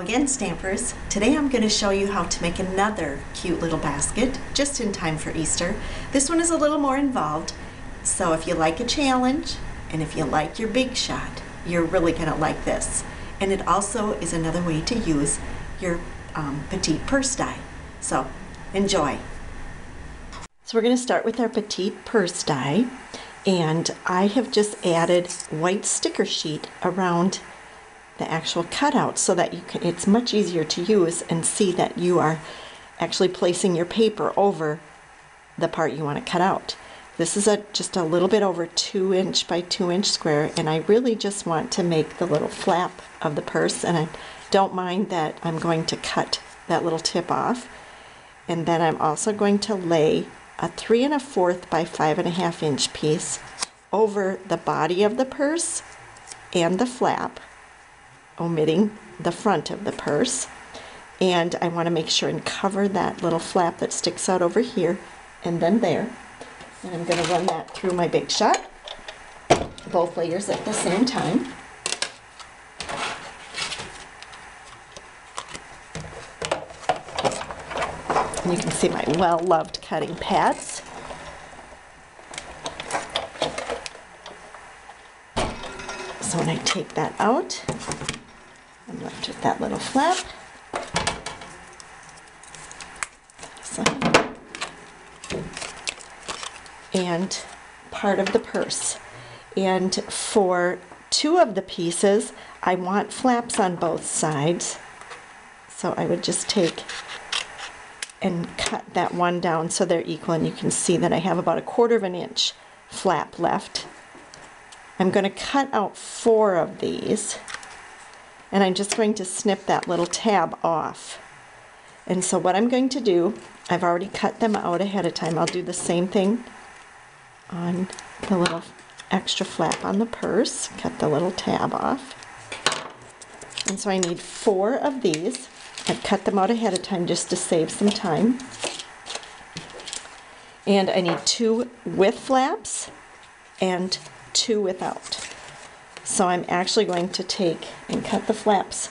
again, Stampers. Today I'm going to show you how to make another cute little basket just in time for Easter. This one is a little more involved, so if you like a challenge and if you like your big shot, you're really going to like this. And it also is another way to use your Petite purse die. So enjoy. So we're going to start with our Petite purse die, and I have just added white sticker sheet around the actual cutout so that it's much easier to use and see that you are actually placing your paper over the part you want to cut out. This is just a little bit over 2" by 2" square, and I really just want to make the little flap of the purse, and I don't mind that I'm going to cut that little tip off. And then I'm also going to lay a 3 1/4 by 5 1/2" piece over the body of the purse and the flap, omitting the front of the purse. And I want to make sure and cover that little flap that sticks out over here and then there. And I'm going to run that through my big shot, both layers at the same time. And you can see my well-loved cutting pads. So when I take that out, I'm left with that little flap. And part of the purse. And for 2 of the pieces, I want flaps on both sides. So I would just take and cut that one down so they're equal, and you can see that I have about 1/4 inch flap left. I'm going to cut out 4 of these, and I'm just going to snip that little tab off. And so what I'm going to do, I've already cut them out ahead of time. I'll do the same thing on the little extra flap on the purse. Cut the little tab off. And so I need 4 of these. I've cut them out ahead of time just to save some time. And I need 2 with flaps and 2 without. So I'm actually going to take and cut the flaps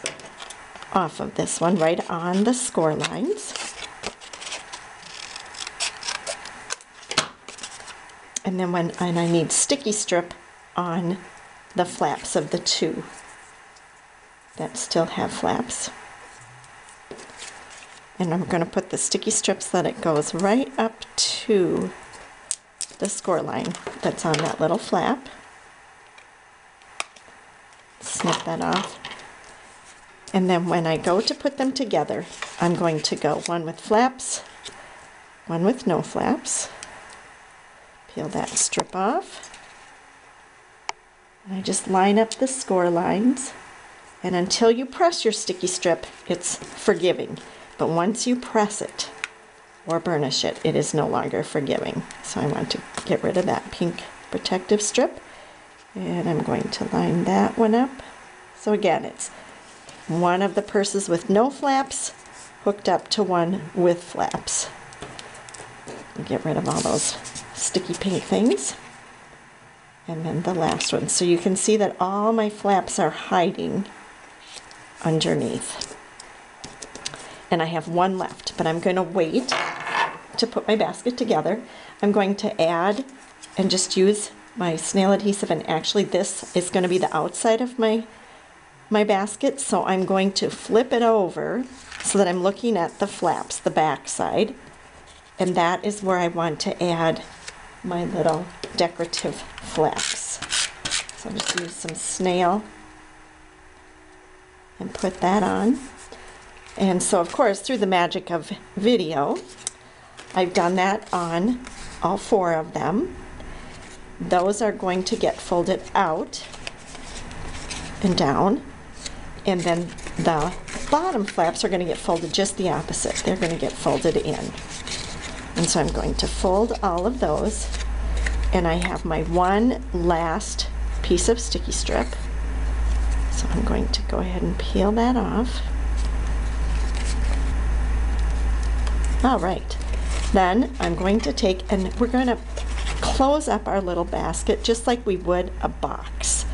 off of this one right on the score lines. And then I need sticky strip on the flaps of the 2 that still have flaps. And I'm going to put the sticky strip so that it goes right up to the score line that's on that little flap. Snip that off. And then when I go to put them together, I'm going to go one with flaps, one with no flaps. Peel that strip off. And I just line up the score lines. And until you press your sticky strip, it's forgiving. But once you press it or burnish it, it is no longer forgiving. So I want to get rid of that pink protective strip. And I'm going to line that one up. So again, it's one of the purses with no flaps hooked up to one with flaps. Get rid of all those sticky pink things. And then the last one. So you can see that all my flaps are hiding underneath. And I have 1 left, but I'm going to wait to put my basket together. I'm going to add and just use my snail adhesive, and actually this is going to be the outside of my basket, so I'm going to flip it over so that I'm looking at the flaps, the back side, and that is where I want to add my little decorative flaps. So I'll just use some snail and put that on. And so, of course, through the magic of video, I've done that on all 4 of them. Those are going to get folded out and down, and then the bottom flaps are going to get folded just the opposite. They're going to get folded in. And so I'm going to fold all of those, and I have my one last piece of sticky strip. So I'm going to go ahead and peel that off. All right, then I'm going to take, and we're going to close up our little basket just like we would a box.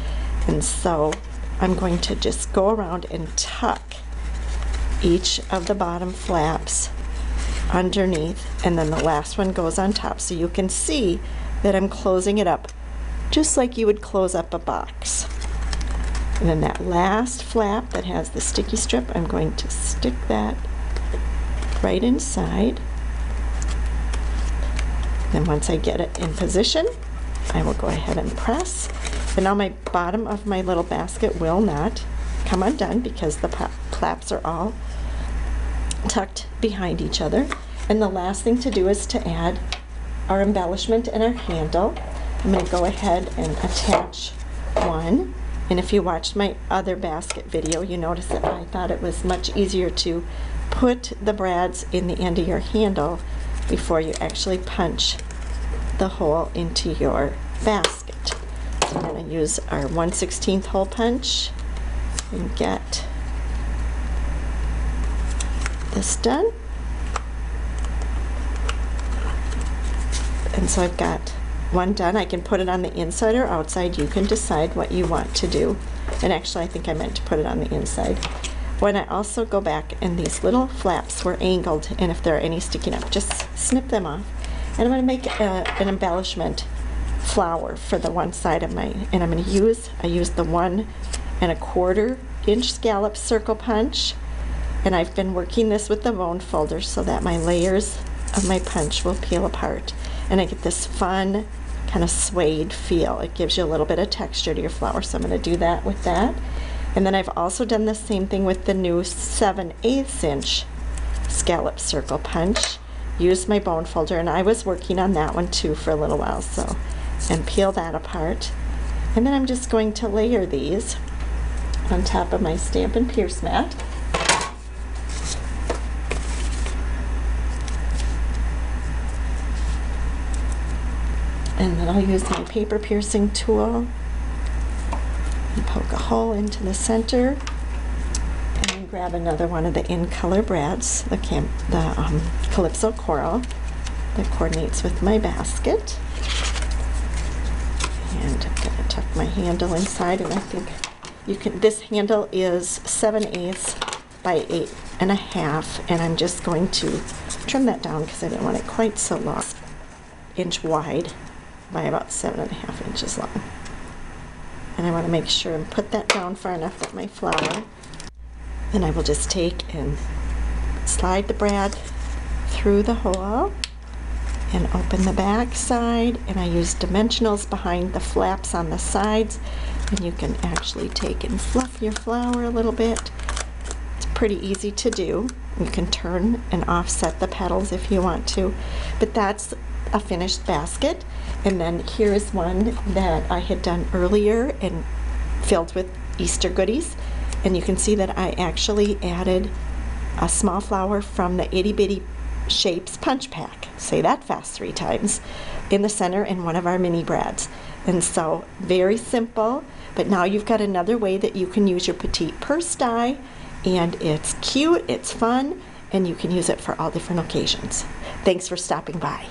And so I'm going to just go around and tuck each of the bottom flaps underneath, and then the last one goes on top, so you can see that I'm closing it up just like you would close up a box. And then that last flap that has the sticky strip, I'm going to stick that right inside. Then once I get it in position, I will go ahead and press. And now my bottom of my little basket will not come undone because the flaps are all tucked behind each other. And the last thing to do is to add our embellishment and our handle. I'm going to go ahead and attach one. And if you watched my other basket video, you notice that I thought it was much easier to put the brads in the end of your handle before you actually punch the hole into your basket. So I'm going to use our 1/16 hole punch and get this done. And so I've got one done. I can put it on the inside or outside. You can decide what you want to do. And actually, I think I meant to put it on the inside. When I also go back and these little flaps were angled, and if there are any sticking up, just snip them off. And I'm going to make an embellishment flower for the one side of my, and I'm going to use, I used the 1 1/4 inch scallop circle punch, and I've been working this with the bone folder so that my layers of my punch will peel apart. And I get this fun kind of suede feel. It gives you a little bit of texture to your flower, so I'm going to do that with that. And then I've also done the same thing with the new 7/8 inch scallop circle punch. Used my bone folder, and I was working on that one too for a little while, so, and peel that apart. And then I'm just going to layer these on top of my Stampin' Pierce mat. And then I'll use my paper piercing tool and poke a hole into the center, and then grab another one of the in color brads, the Calypso Coral that coordinates with my basket. And I'm going to tuck my handle inside, and I think you can, this handle is 7/8 by 8.5, and I'm just going to trim that down because I didn't want it quite so long. Inch wide by about 7.5 inches long. And I want to make sure and put that down far enough that my flower, then I will just take and slide the brad through the hole and open the back side, and I use dimensionals behind the flaps on the sides, and you can actually take and fluff your flower a little bit. It's pretty easy to do. You can turn and offset the petals if you want to, but that's a finished basket. And then here is one that I had done earlier and filled with Easter goodies, and you can see that I actually added a small flower from the Itty Bitty Shapes punch pack, say that fast 3 times, in the center in one of our mini brads. And so very simple, but now you've got another way that you can use your Petite purse die, and it's cute, it's fun, and you can use it for all different occasions. Thanks for stopping by.